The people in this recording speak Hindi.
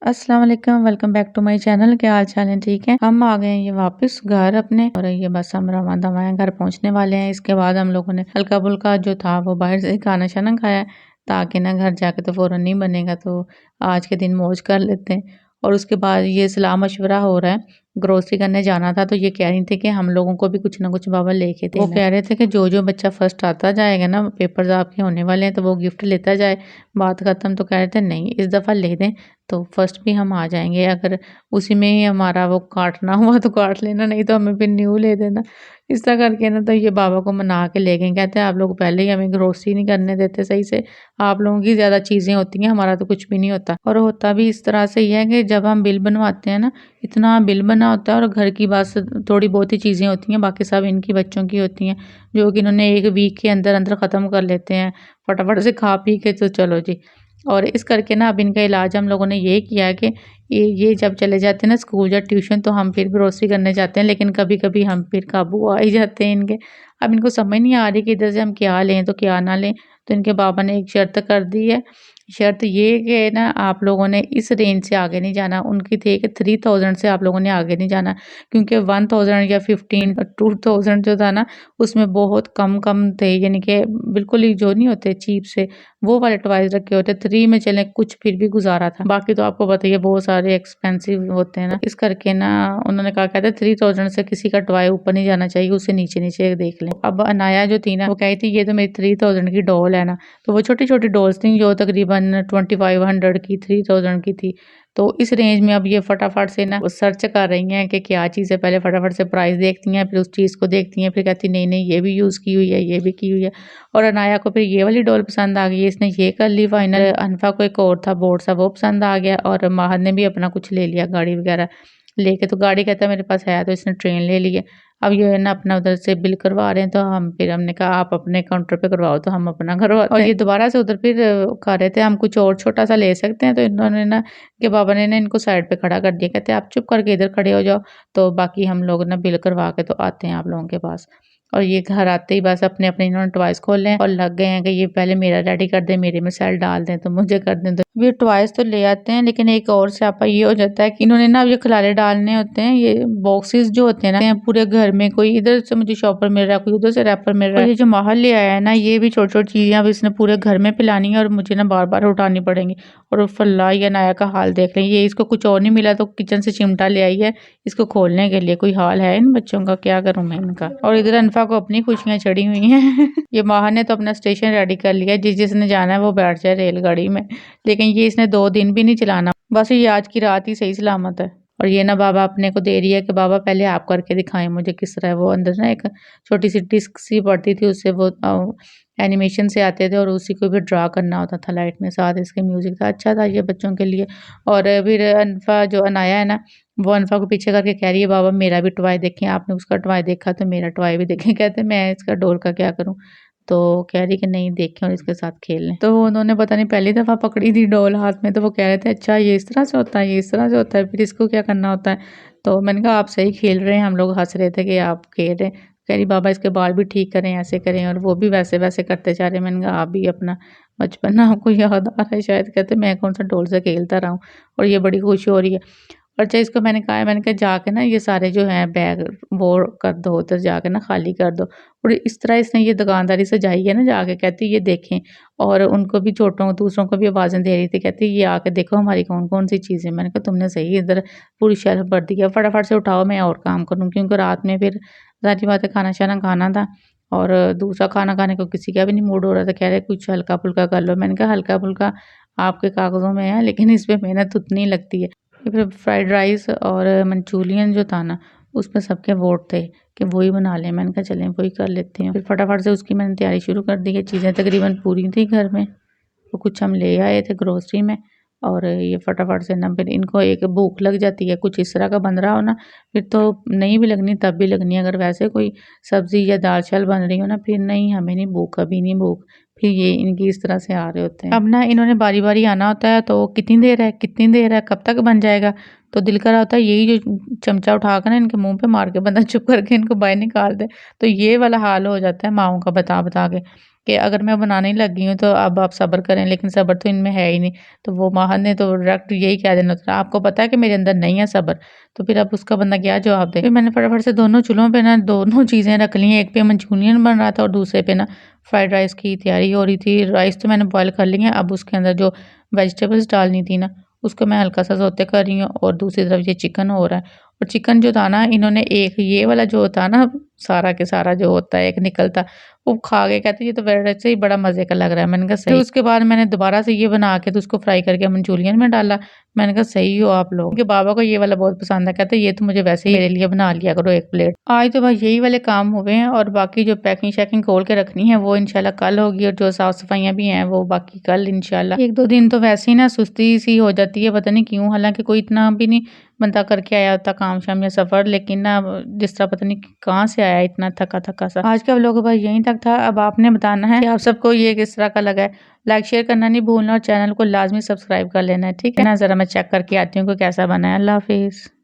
अस्सलाम वालेकुम, welcome back to my channel. क्या हाल चाल है? ठीक है। हम आ गए हैं ये वापस घर अपने, और ये बस हम रवां दवां घर पहुंचने वाले हैं। इसके बाद हम लोगों ने हल्का फुल्का जो था वो बाहर से खाना शाना खाया, ताकि ना घर जाके तो फौरन नहीं बनेगा, तो आज के दिन मौज कर लेते हैं। और उसके बाद ये सलाह मशवरा हो रहा है, ग्रोसरी करने जाना था, तो ये कह रही थी कि हम लोगों को भी कुछ ना कुछ बाबा लेके देना। वो कह रहे थे कि जो जो बच्चा फर्स्ट आता जाएगा ना, पेपर्स आपके होने वाले हैं, तो वो गिफ्ट लेता जाए। बात खत्म। तो कह रहे थे नहीं, इस दफ़ा ले दें तो फर्स्ट भी हम आ जाएँगे। अगर उसी में ही हमारा वो काटना हुआ तो काट लेना, नहीं तो हमें फिर न्यू ले देना। इस तरह करके ना तो ये बाबा को मना के ले गए। कहते हैं आप लोग पहले ही हमें ग्रोसरी नहीं करने देते सही से। आप लोगों की ज़्यादा चीज़ें होती हैं, हमारा तो कुछ भी नहीं होता। और होता भी इस तरह से ही है कि जब हम बिल बनवाते हैं ना, इतना बिल बना होता है, और घर की बस थोड़ी बहुत ही चीज़ें होती हैं, बाकी सब इनकी बच्चों की होती हैं, जो कि इन्होंने 1 वीक के अंदर-अंदर ख़त्म कर लेते हैं। फटाफट से खा पी के तो चलो जी। और इस करके ना अब इनका इलाज हम लोगों ने ये किया है कि ये जब चले जाते हैं ना स्कूल या ट्यूशन, तो हम फिर ग्रोसरी करने जाते हैं, लेकिन कभी-कभी हम फिर काबू आ ही जाते हैं इनके। अब इनको समझ नहीं आ रही कि इधर से हम क्या लें तो क्या ना लें। तो इनके बाबा ने एक शर्त कर दी है। शर्त ये कि ना आप लोगों ने इस रेंज से आगे नहीं जाना। उनकी थी कि 3000 से आप लोगों ने आगे नहीं जाना, क्योंकि 1000 या 15 2000 जो था ना, उसमें बहुत कम-कम थे, यानी कि बिल्कुल ही जो नहीं होते चीप से, वो वाले टॉयज़ रखे होते। 3 में चलें कुछ फिर भी गुज़ारा था। बाकी तो आपको पता ही है बहुत सारे एक्सपेंसिव होते हैं ना, इस करके ना उन्होंने कहा कहते 3000 से किसी का टॉय ऊपर नहीं जाना चाहिए, उससे नीचे-नीचे देख लें। अब अनाया जो थी ना, वो कही थी ये तो मेरी 3000 की डॉल है ना, तो वो छोटी-छोटी डॉल्स थी जो तकरीबन 2500 की, 3000 की थी। तो इस रेंज में अब ये फटाफट से ना सर्च कर रही हैं कि क्या चीज़ है, पहले फटाफट से प्राइस देखती हैं, फिर उस चीज़ को देखती हैं, फिर कहती नहीं-नहीं ये भी यूज़ की हुई है, ये भी की हुई है। और अनाया को फिर ये वाली डॉल पसंद आ गई है, इसने ये कर ली फाइनल। अनफा को एक और था बोर्ड सा, वो पसंद आ गया, और माहर ने भी अपना कुछ ले लिया गाड़ी वगैरह लेके। तो गाड़ी कहता है मेरे पास है, तो इसने ट्रेन ले ली है। अब ये है ना अपना उधर से बिल करवा रहे हैं, तो हमने कहा आप अपने काउंटर पे करवाओ, तो हम अपना करवाते हैं। और ये दोबारा से उधर फिर कह रहे थे हम कुछ और छोटा सा ले सकते हैं, तो इन्होंने ना के बाबा ने ना इनको साइड पे खड़ा कर दिया। कहते हैं आप चुप करके इधर खड़े हो जाओ, तो बाकी हम लोग ना बिल करवा के तो आते हैं आप लोगों के पास। और ये घर आते ही बस अपने-अपने इन्होंने टॉयज़ खोल लिए और लग गए हैं कि ये पहले मेरा रेडी कर दें, मेरे में सेल डाल दें, तो मुझे कर दें। तो ये टॉयज़ तो ले आते हैं, लेकिन एक और स्यापा ये हो जाता है कि इन्होंने ना अब ये खिलारे डालने होते हैं, ये बॉक्सेस जो होते हैं ना पूरे घर में, कोई इधर से मुझे शॉपर मिल रहा है, कोई उधर से रैपर मिल रहा है। और ये जो माहौल ले आया है ना, ये भी छोटी-छोटी चीज़ें अब इसने पूरे घर में फैलानी है, और मुझे ना बार-बार उठानी पड़ेंगी। और फल्ला या नाया का हाल देख लें, ये इसको कुछ और नहीं मिला तो किचन से चिमटा ले आई है इसको खोलने के लिए। कोई हाल है इन बच्चों का, क्या करूं मैं इनका। और इधर अनफा को अपनी खुशियां चढ़ी हुई हैं ये माह ने तो अपना स्टेशन रेडी कर लिया, जिसने जाना है वो बैठ जाए रेलगाड़ी में, लेकिन ये इसने 2 दिन भी नहीं चलाना, बस ये आज की रात ही सही सलामत है। और ये ना बाबा अपने को दे रही है कि बाबा पहले आप करके दिखाएं मुझे किस तरह है। वो अंदर ना एक छोटी सी डिस्क सी पड़ती थी, उससे वो एनिमेशन से आते थे, और उसी को भी ड्रा करना होता था लाइट में, साथ इसके म्यूजिक था। अच्छा था ये बच्चों के लिए। और फिर अनफा जो अनाया है ना, वो अनफा को पीछे करके कह रही है बाबा मेरा भी टॉय देखें, आपने उसका टॉय देखा तो मेरा टॉय भी देखें। कहते मैं इसका डोर का क्या करूं, तो कह रही कि नहीं देखें और इसके साथ खेल लें। तो उन्होंने पता नहीं पहली दफ़ा पकड़ी थी डॉल हाथ में, तो वो कह रहे थे अच्छा ये इस तरह से होता है, ये इस तरह से होता है, फिर इसको क्या करना होता है। तो मैंने कहा आप सही खेल रहे हैं, हम लोग हंस रहे थे कि आप खेल रहे हैं। कह रही बाबा इसके बाल भी ठीक करें, ऐसे करें, और वो भी वैसे वैसे करते जा रहे हैं। मैंने कहा आप भी अपना बचपन ना आपको याद आ रहा है शायद। कहते मैं कौन सा डॉल से खेलता रहा हूँ, और ये बड़ी खुश हो रही है। और अच्छा इसको मैंने कहा है, मैंने कहा जाके ना ये सारे जो हैं बैग वो कर दो, उधर जाके ना खाली कर दो। और इस तरह इसने ये दुकानदारी सजाई है ना, जाके कहती ये देखें। और उनको भी छोटों दूसरों को भी आवाज़ें दे रही थी, कहती ये आके देखो हमारी कौन-कौन सी चीज़ें। मैंने कहा तुमने सही इधर पूरी शेल्फ भर दी है, फटाफट से उठाओ मैं और काम करूँ, क्योंकि रात में फिर ज़ाहिर-सी बात है खाना-शाना खाना था। और दूसरा खाना खाने को किसी का भी नहीं मूड हो रहा था, कह रहे कुछ हल्का-फुल्का कर लो। मैंने कहा हल्का-फुल्का आपके कागज़ों में है, लेकिन इसमें मेहनत उतनी लगती है। फिर फ्राइड राइस और मंचूरियन जो था ना, उसमें सबके वोट थे कि वही बना लें। मैंने कहा चलें वही कर लेते हैं। फिर फटाफट से उसकी मैंने तैयारी शुरू कर दी है। चीज़ें तकरीबन पूरी थी घर में, तो कुछ हम ले आए थे ग्रोसरी में। और ये फटाफट से ना फिर इनको एक भूख लग जाती है, कुछ इस तरह का बन रहा हो ना, फिर तो नहीं भी लगनी तब भी लगनी है। अगर वैसे कोई सब्ज़ी या दाल चावल बन रही हो ना, फिर नहीं हमें नहीं भूख, कभी नहीं भूख। फिर ये इनकी इस तरह से आ रहे होते हैं। अब ना इन्होंने बारी-बारी आना होता है, तो कितनी देर है, कब तक बन जाएगा? तो दिल कर रहा होता है यही जो चमचा उठाकर ना इनके मुँह पे मार के बंदा चुप करके इनको बाहर निकाल दे। तो ये वाला हाल हो जाता है माँओं का बता-बता के। कि अगर मैं बनाने ही लगी हूँ तो अब आप सब्र करें, लेकिन सब्र तो इनमें है ही नहीं। तो वो माहर ने तो डायरेक्ट यही कह देना था, आपको पता है कि मेरे अंदर नहीं है सब्र, तो फिर अब उसका बंदा क्या जवाब दे। फिर मैंने फटाफट से दोनों चूल्हों पे ना दोनों चीज़ें रख ली, एक पे मंचूरियन बन रहा था और दूसरे पे ना फ्राइड राइस की तैयारी हो रही थी। राइस तो मैंने बॉयल कर ली है, अब उसके अंदर जो वेजिटेबल्स डालनी थी ना उसको मैं हल्का सा सौते कर रही हूँ और दूसरी तरफ ये चिकन हो रहा है। और चिकन जो था ना, इन्होंने एक ये वाला जो होता है ना, सारा के सारा जो होता है एक निकलता, वो खा के कहते ये तो वैसे ही बड़ा मज़े का लग रहा है। मैंने कहा सही। फिर उसके बाद मैंने दोबारा से ये बना के तो उसको फ्राई करके मंचूरियन में डाला। मैंने कहा सही हो आप लोग। उनके बाबा को ये वाला बहुत पसंद है, कहते ये तो मुझे वैसे ही मेरे लिए बना लिया करो एक प्लेट। आज तो भाई यही वाले काम हुए हैं और बाकी जो पैकिंग शैकिंग खोल के रखनी है वो इंशाल्लाह कल होगी, और जो साफ सफाइयाँ भी हैं वो बाकी कल इंशाल्लाह। एक दो दिन तो वैसे ही ना सुस्ती सी हो जाती है, पता नहीं क्यों, हालांकि कोई इतना भी नहीं बंदा करके आया होता काम शाम या सफ़र, लेकिन ना जिस तरह पता नहीं कहाँ से आया इतना थका थका सा। आज का व्लॉग भाई यहीं तक था। अब आपने बताना है कि आप सबको ये किस तरह का लगा है। लाइक शेयर करना नहीं भूलना और चैनल को लाजमी सब्सक्राइब कर लेना है, ठीक है ना। ज़रा मैं चेक करके आती हूँ कि कैसा बना है। अल्लाह हाफिज़।